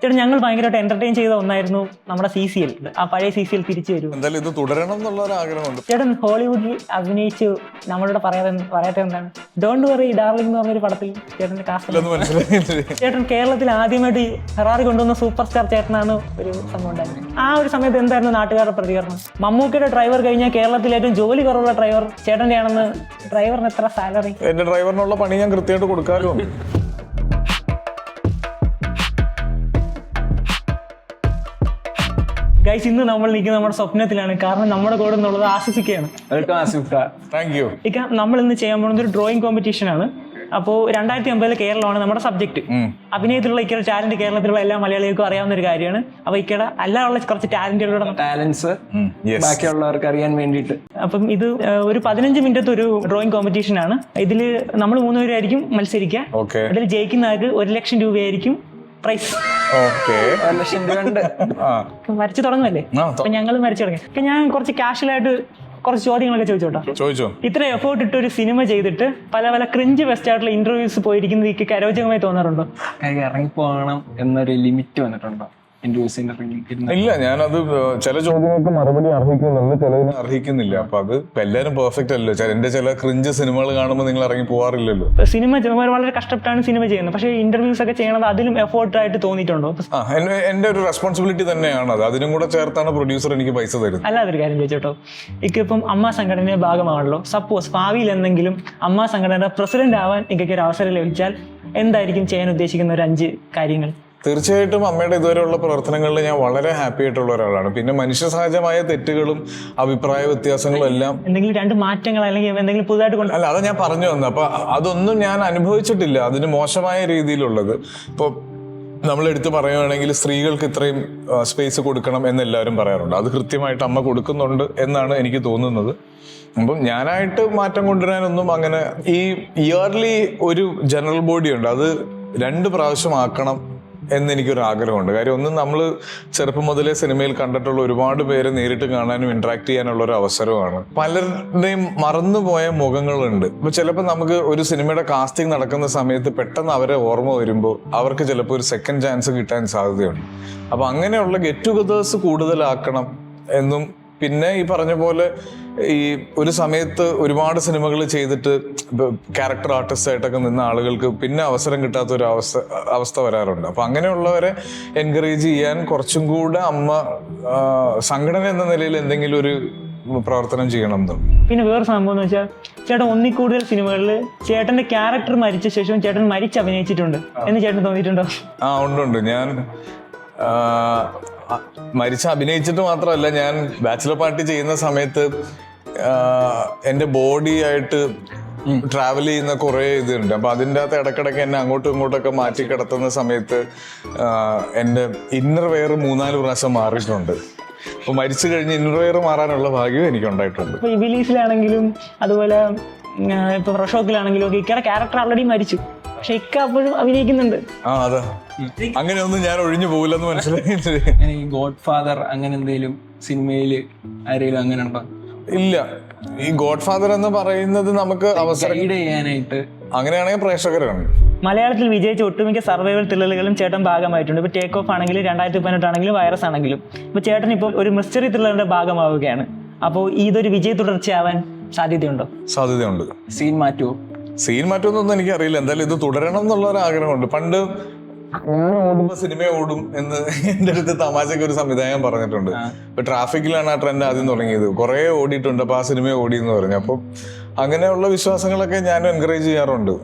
ചേട്ടൻ ഞങ്ങൾ ഭയങ്കരമായിട്ട് എന്റർടൈൻ ചെയ്ത ഒന്നായിരുന്നു നമ്മുടെ CCL. ആ പഴയ CCL തിരിച്ചു വരും. എന്തായാലും ഇത് തുടരണം എന്നുള്ള ഒരു ആഗ്രഹമുണ്ട്. ചേട്ടൻ ഹോളിവുഡിൽ അഭിനയിച്ചു നമ്മളോട് പറയാത്ത എന്താണ് ഡോണ്ട് വറി ഡാർലിംഗ് എന്ന് പറഞ്ഞൊരു പടത്തിൽ ചേട്ടന്റെ കാസ്റ്റ്. ചേട്ടൻ കേരളത്തിൽ ആദ്യമായിട്ട് ഫെറാറി കൊണ്ടുവന്ന സൂപ്പർ സ്റ്റാർ ചേട്ടനാണ് ഒരു സംഭവം ഉണ്ടായിരുന്നത്. ആ ഒരു സമയത്ത് എന്തായിരുന്നു നാട്ടുകാരുടെ പ്രതികരണം? മമ്മൂക്കയുടെ ഡ്രൈവർ കഴിഞ്ഞാൽ കേരളത്തിൽ ഏറ്റവും ജോലി കുറവുള്ള ഡ്രൈവർ ചേട്ടന്റെ ആണെന്ന്. ഡ്രൈവറിന് എത്ര സാലറി? എന്റെ ഡ്രൈവറിനുള്ള പണി ഞാൻ കൃത്യമായിട്ട് കൊടുക്കാറുണ്ട്. ഗൈസ്, ഇന്ന് നമ്മൾ നിൽക്കുന്നത് നമ്മുടെ സ്വപ്നത്തിലാണ്. കാരണം നമ്മുടെ കൂടെ നിന്നുള്ളത് ആസിഫിക്കയാണ്. Thank you. ഇക്ക, നമ്മൾ ഇന്ന് ചെയ്യാൻ പോകുന്നത് ഒരു ഡ്രോയിങ് കോമ്പറ്റീഷൻ ആണ്. അപ്പോൾ 2050 കേരളമാണ് നമ്മുടെ സബ്ജക്ട്. അഭിനയത്തിലുള്ള ഇക്കയുടെ ടാലന്റ് കേരളത്തിലുള്ള എല്ലാ മലയാളികൾക്കും അറിയാവുന്ന ഒരു കാര്യമാണ്. അപ്പൊ ഇക്കയുടെ അല്ലാതെ കുറച്ച് ടാലൻസ് ബാക്കിയുള്ളവർക്ക് അറിയാൻ വേണ്ടിയിട്ട്. അപ്പം ഇത് ഒരു 15 മിനിറ്റത്തെ ഒരു ഡ്രോയിങ് കോമ്പറ്റീഷൻ ആണ്. ഇതിൽ നമ്മൾ 3 പേരായിരിക്കും മത്സരിക്കുക. അതിൽ ജയിക്കുന്നവർക്ക് 1 ലക്ഷം രൂപയായിരിക്കും പ്രൈസ്. വരച്ചു തുടങ്ങുമല്ലേ? അപ്പൊ ഞങ്ങൾ വരച്ചു തുടങ്ങി. ഞാൻ കുറച്ച് കാഷ്വലായിട്ട് കുറച്ച് ചോദ്യങ്ങളൊക്കെ ചോദിച്ചോട്ടോ. ഇത്ര എഫേർട്ട് ഇട്ട് ഒരു സിനിമ ചെയ്തിട്ട് പല ക്രിഞ്ച് ബെസ്റ്റ് ആയിട്ടുള്ള ഇന്റർവ്യൂസ് പോയിരിക്കുന്നത് ഈ അരോചകമായി തോന്നാറുണ്ടോ? ഇറങ്ങിപ്പോകണം എന്നൊരു ലിമിറ്റ് വന്നിട്ടുണ്ടോ? ഇല്ല, ഞാനത് ചില ചോദ്യങ്ങൾക്ക് മറുപടി അർഹിക്കുന്നുണ്ട്, ചിലതിന് അർഹിക്കുന്നില്ല. അപ്പൊ അത് എല്ലാരും പെർഫെക്റ്റ് അല്ലല്ലോ. എന്റെ ചില ക്രിഞ്ച് സിനിമകൾ കാണുമ്പോൾ നിങ്ങൾ ഇറങ്ങി പോവാറില്ലല്ലോ. സിനിമ വളരെ കഷ്ടപ്പെട്ടാണ് സിനിമ ചെയ്യുന്നത്. പക്ഷേ ഇന്റർവ്യൂസ് ഒക്കെ ചെയ്യണത് അതിലും എഫേർട്ടായിട്ട് തോന്നിയിട്ടുണ്ടോ? എന്റെ ഒരു റെസ്പോൺസിബിലിറ്റി തന്നെയാണ് അത്. അതിനും കൂടെ ചേർത്താണ് പ്രൊഡ്യൂസർ എനിക്ക് പൈസ തരുന്നത്. അല്ലാതൊരു കാര്യം ചോദിച്ചോട്ടോ, ഇപ്പം അമ്മ സംഘടനയുടെ ഭാഗമാണല്ലോ. സപ്പോസ് ഭാവിയിൽ എന്തെങ്കിലും അമ്മ സംഘടനയുടെ പ്രസിഡന്റ് ആവാൻ എനിക്ക് ഒരു അവസരം ലഭിച്ചാൽ എന്തായിരിക്കും ചെയ്യാൻ ഉദ്ദേശിക്കുന്ന ഒരു 5 കാര്യങ്ങൾ? തീർച്ചയായിട്ടും അമ്മയുടെ ഇതുവരെയുള്ള പ്രവർത്തനങ്ങളിൽ ഞാൻ വളരെ ഹാപ്പി ആയിട്ടുള്ള ഒരാളാണ്. പിന്നെ മനുഷ്യ സഹജമായ തെറ്റുകളും അഭിപ്രായ വ്യത്യാസങ്ങളും എല്ലാം എന്തെങ്കിലും 2 മാറ്റങ്ങൾ അല്ലെങ്കിൽ എന്തെങ്കിലും പുതുതായിട്ട് അല്ല, അത് ഞാൻ പറഞ്ഞു വന്നു. അപ്പൊ അതൊന്നും ഞാൻ അനുഭവിച്ചിട്ടില്ല അതിന് മോശമായ രീതിയിലുള്ളത്. ഇപ്പൊ നമ്മൾ എടുത്തു പറയുകയാണെങ്കിൽ സ്ത്രീകൾക്ക് ഇത്രയും സ്പേസ് കൊടുക്കണം എന്ന് എല്ലാവരും പറയാറുണ്ട്. അത് കൃത്യമായിട്ട് അമ്മ കൊടുക്കുന്നുണ്ട് എന്നാണ് എനിക്ക് തോന്നുന്നത്. അപ്പം ഞാനായിട്ട് മാറ്റം കൊണ്ടുവരാനൊന്നും അങ്ങനെ ഈ ഇയർലി ഒരു ജനറൽ ബോഡി ഉണ്ട്, അത് 2 പ്രാവശ്യം ആക്കണം എന്നെനിക്കൊരു ആഗ്രഹമുണ്ട്. കാര്യം ഒന്ന്, നമ്മൾ ചെറുപ്പം മുതലേ സിനിമയിൽ കണ്ടിട്ടുള്ള ഒരുപാട് പേരെ നേരിട്ട് കാണാനും ഇന്ററാക്ട് ചെയ്യാനുള്ള ഒരു അവസരമാണ്. പലരുടെയും മറന്നുപോയ മുഖങ്ങളുണ്ട്. ഇപ്പൊ ചിലപ്പോൾ നമുക്ക് ഒരു സിനിമയുടെ കാസ്റ്റിംഗ് നടക്കുന്ന സമയത്ത് പെട്ടെന്ന് അവരെ ഓർമ്മ വരുമ്പോൾ അവർക്ക് ചിലപ്പോൾ ഒരു സെക്കൻഡ് ചാൻസ് കിട്ടാൻ സാധ്യതയുണ്ട്. അപ്പൊ അങ്ങനെയുള്ള ഗെറ്റ് ടുഗദേഴ്സ് കൂടുതലാക്കണം എന്നും, പിന്നെ ഈ പറഞ്ഞ പോലെ ഈ ഒരു സമയത്ത് ഒരുപാട് സിനിമകൾ ചെയ്തിട്ട് ക്യാരക്ടർ ആർട്ടിസ്റ്റ് ആയിട്ടൊക്കെ നിന്ന ആളുകൾക്ക് പിന്നെ അവസരം കിട്ടാത്ത ഒരു അവസ്ഥ വരാറുണ്ട്. അപ്പൊ അങ്ങനെയുള്ളവരെ എൻകറേജ് ചെയ്യാൻ കുറച്ചും കൂടെ അമ്മ സംഘടന എന്ന നിലയിൽ എന്തെങ്കിലും ഒരു പ്രവർത്തനം ചെയ്യണം എന്ന്. പിന്നെ വേറെ സംഭവം എന്ന് വെച്ചാൽ, ചേട്ടൻ 1 കൂടുതൽ സിനിമകളിൽ ചേട്ടന്റെ ക്യാരക്ടർ മരിച്ച ശേഷം ചേട്ടൻ അഭിനയിച്ചിട്ടുണ്ട് എന്ന് ചേട്ടൻ തോന്നിയിട്ടുണ്ടോ? ഉണ്ട്. ഞാൻ അഭിനയിച്ചിട്ട് മാത്രമല്ല, ഞാൻ ബാച്ചിലർ പാർട്ടി ചെയ്യുന്ന സമയത്ത് എൻ്റെ ബോഡി ആയിട്ട് ട്രാവൽ ചെയ്യുന്ന കുറേ ഇതുണ്ട്. അപ്പൊ അതിൻ്റെ അകത്ത് ഇടക്കിടക്ക് എന്നെ അങ്ങോട്ടും ഇങ്ങോട്ടൊക്കെ മാറ്റി കിടത്തുന്ന സമയത്ത് എൻ്റെ ഇന്നർ വെയർ 3-4 പ്രാവശ്യം മാറിയിട്ടുണ്ട്. അപ്പൊ മരിച്ചു കഴിഞ്ഞ് ഇന്നർ വെയർ മാറാനുള്ള ഭാഗ്യം എനിക്കുണ്ടായിട്ടുണ്ട്. ഇപ്പൊ ഇബിലീസിലാണെങ്കിലും അതുപോലെ ഇപ്പൊ റഷോക്കിലാണെങ്കിലും ഇക്കയുടെ ക്യാരക്ടർ ഓൾറെഡി മരിച്ചു, പക്ഷെ ഇക്ക അപ്പോഴും അഭിനയിക്കുന്നുണ്ട്. അതെ, അങ്ങനെയൊന്നും ഞാൻ ഒഴിഞ്ഞു പോകില്ലെന്ന് മനസ്സിലായി. ഈ ഗോഡ് ഫാദർ അങ്ങനെ എന്തെങ്കിലും സിനിമയില് ആരെങ്കിലും അങ്ങനെ ഉണ്ടോ? ഇല്ല, ഈ ഗോഡ് ഫാദർ എന്ന് പറയുന്നത് നമുക്ക് അവസരം ചെയ്യാനായിട്ട് അങ്ങനെയാണെങ്കിൽ പ്രേക്ഷകരാണ്. മലയാളത്തിൽ വിജയിച്ച ഒട്ടുമിക്ക സർവൈവൽ ത്രില്ലറുകളും ചേട്ടൻ ഭാഗമായിട്ടുണ്ട്. ഇപ്പൊ ടേക്ക് ഓഫ് ആണെങ്കിലും 2018 ആണെങ്കിലും വൈറസ് ആണെങ്കിലും. ഇപ്പൊ ചേട്ടൻ ഇപ്പൊ ഒരു മിസ്റ്ററി ത്രില്ലറിന്റെ ഭാഗമാവുകയാണ്. അപ്പോൾ ഇതൊരു വിജയ തുടർച്ചയാവാൻ സാധ്യതയുണ്ടോ? സാധ്യതയുണ്ട്. സീൻ മാറ്റുമെന്നൊന്നും എനിക്കറിയില്ല. എന്തായാലും ഇത് തുടരണം എന്നുള്ള ഒരു ആഗ്രഹമുണ്ട്. പണ്ട് ഓടുമ്പോ സിനിമ ഓടും എന്ന് എൻ്റെ അടുത്ത് തമാശക്ക് ഒരു സംവിധായകൻ പറഞ്ഞിട്ടുണ്ട്. ഇപ്പൊ ട്രാഫിക്കിലാണ് ആ ട്രെൻഡ് ആദ്യം തുടങ്ങിയത്. കുറെ ഓടിയിട്ടുണ്ട്, അപ്പൊ ആ സിനിമ ഓടി എന്ന് പറഞ്ഞു. അപ്പൊ അങ്ങനെയുള്ള വിശ്വാസങ്ങളൊക്കെ ഞാൻ എൻകറേജ് ചെയ്യാറുണ്ട്.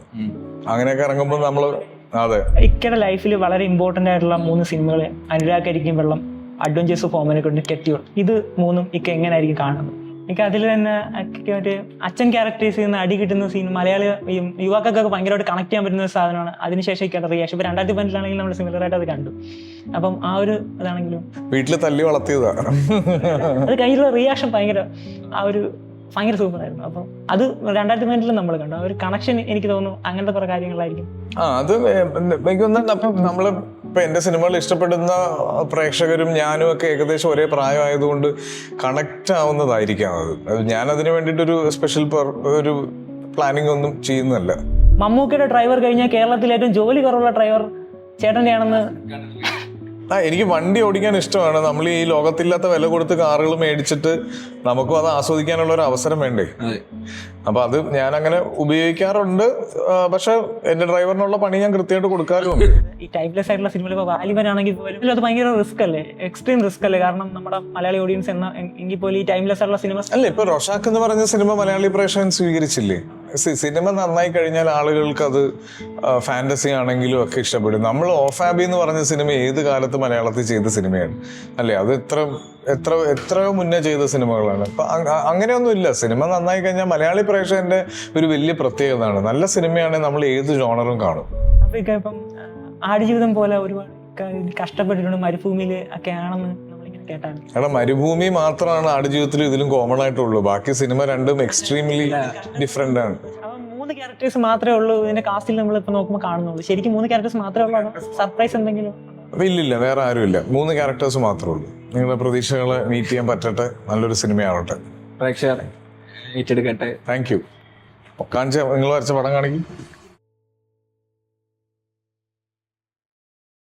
അങ്ങനെയൊക്കെ ഇറങ്ങുമ്പോൾ നമ്മള് അതെ. ഇക്കയുടെ ലൈഫിൽ വളരെ ഇമ്പോർട്ടന്റ് ആയിട്ടുള്ള 3 സിനിമകൾ അനുരാഗ് കരിക്കും വെള്ളം, അഡ്വഞ്ചേഴ്സ് ഓഫ് ഓമനെ കൊണ്ട് കെറ്റിയോൾ, ഇത് 3 ഇക്ക എങ്ങനെയായിരിക്കും കാണുന്നത്? എനിക്ക് അതിൽ തന്നെ മറ്റേ അച്ഛൻ ക്യാരക്ടേഴ്സ് ചെയ്യുന്ന അടി കിട്ടുന്ന സീൻ മലയാളി യുവാക്കൾക്കൊക്കെ ഭയങ്കരമായിട്ട് കണക്ട് ചെയ്യാൻ പറ്റുന്ന ഒരു സാധനമാണ്. അതിനുശേഷം ഇക്കയുടെ റിയാക്ഷൻ ഇപ്പൊ 2018 നമ്മൾ സിമിലർ ആയിട്ട് അത് കണ്ടു. അപ്പം ആ ഒരു ഇതാണെങ്കിലും വീട്ടിൽ തല്ലി വളർത്തിയതാ, അത് കഴിഞ്ഞുള്ള റിയാക്ഷൻ ഭയങ്കര സൂപ്പർ ആയിരുന്നു. അപ്പം അത് 2018 നമ്മൾ കണ്ടു. ആ ഒരു കണക്ഷൻ എനിക്ക് തോന്നുന്നു അങ്ങനത്തെ കുറെ കാര്യങ്ങളായിരിക്കും. അത് നമ്മള് ഇപ്പൊ എന്റെ സിനിമകൾ ഇഷ്ടപ്പെടുന്ന പ്രേക്ഷകരും ഞാനും ഒക്കെ ഏകദേശം ഒരേ പ്രായമായതുകൊണ്ട് കണക്ട് ആവുന്നതായിരിക്കാം. അത് ഞാൻ അതിന് വേണ്ടിയിട്ടൊരു സ്പെഷ്യൽ ഒരു പ്ലാനിങ് ഒന്നും ചെയ്യുന്നതല്ല. മമ്മൂക്കയുടെ ഡ്രൈവർ കഴിഞ്ഞാൽ കേരളത്തിൽ ഏറ്റവും ജോലി കുറവുള്ള ഡ്രൈവർ ചേട്ടൻ്റെ ആണെന്ന് എനിക്ക് വണ്ടി ഓടിക്കാൻ ഇഷ്ടമാണ്. നമ്മൾ ഈ ലോകത്തില്ലാത്ത വില കൊടുത്ത് കാറുകൾ മേടിച്ചിട്ട് നമുക്കും അത് ആസ്വദിക്കാനുള്ള ഒരു അവസരം വേണ്ടേ? അതെ. അപ്പൊ അത് ഞാൻ അങ്ങനെ ഉപയോഗിക്കാറുണ്ട്. പക്ഷെ എന്റെ ഡ്രൈവറിനുള്ള പണി ഞാൻ കൃത്യമായിട്ട് കൊടുക്കാറുമുണ്ട്. ഈ ടൈപ്ലെസ് ആയിട്ടുള്ള സിനിമയിൽ ഇപ്പോൾ വാലിബൻ ആണെങ്കിൽ പോലും അത് ഭയങ്കര റിസ്ക് അല്ലേ, എക്സ്ട്രീം റിസ്ക് അല്ലേ? കാരണം നമ്മുടെ മലയാളി ഓഡിയൻസ് എങ്കിൽ പോലും ഈ ടൈംലെസ് ആയിട്ടുള്ള സിനിമ അല്ല, ഇപ്പൊ റൊഷാക്ക് എന്ന് പറഞ്ഞ സിനിമ മലയാളി പ്രേക്ഷകൻ സ്വീകരിച്ചില്ലേ? സിനിമ നന്നായി കഴിഞ്ഞാൽ ആളുകൾക്ക് അത് ഫാന്റസി ആണെങ്കിലും ഒക്കെ ഇഷ്ടപ്പെടും. നമ്മൾ ഓഫാബി എന്ന് പറഞ്ഞ സിനിമ ഏത് കാലത്ത് മലയാളത്തിൽ ചെയ്ത സിനിമയാണ് അല്ലേ? അത് എത്രയോ മുന്നേ ചെയ്ത സിനിമകളാണ്. അപ്പൊ അങ്ങനെയൊന്നും ഇല്ല. സിനിമ നന്നായി കഴിഞ്ഞാൽ മലയാളി പ്രേക്ഷകന്റെ ഒരു വലിയ പ്രത്യേകതയാണ്. നല്ല സിനിമയാണെങ്കിൽ നമ്മൾ ഏത് ജോണറും കാണും. അപ്പൊ ഇപ്പം ആടുജീവിതം പോലെ ഒരുപാട് കഷ്ടപ്പെട്ടിട്ടുണ്ട്, മരുഭൂമിയിൽ ഒക്കെ ആണെന്ന് നമ്മളിങ്ങനെ കേട്ടാണ്. എടാ, മരുഭൂമി മാത്രമാണ് ആടുജീവിതത്തിൽ ഇതിലും കോമൺ ആയിട്ടുള്ളൂ. ബാക്കി സിനിമ രണ്ടും എക്സ്ട്രീംലി ഡിഫറെന്റ് ആണ്. അപ്പം 3 ക്യാരക്ടേഴ്സ് മാത്രമേ ഉള്ളൂ ഇതിന്റെ കാസ്റ്റിൽ നമ്മൾ ഇപ്പൊ നോക്കുമ്പോൾ കാണുന്നുള്ളൂ. ശരിക്കും 3 ക്യാരക്ടേഴ്സ് മാത്രമേ ഉള്ളൂ? സർപ്രൈസ് എന്തെങ്കിലും? ഇല്ലില്ല, വേറെ ആരുമില്ല. 3 ക്യാരക്ടേഴ്സ് മാത്രമേ ഉള്ളൂ. നിങ്ങളുടെ പ്രതീക്ഷകളെ മീറ്റ് ചെയ്യാൻ പറ്റട്ടെ. നല്ലൊരു സിനിമയാവട്ടെ. പ്രേക്ഷകർ ഏറ്റെടുക്കട്ടെ. Thank you. കാണിച്ച നിങ്ങൾ വരച്ച പടം കാണിക്കും.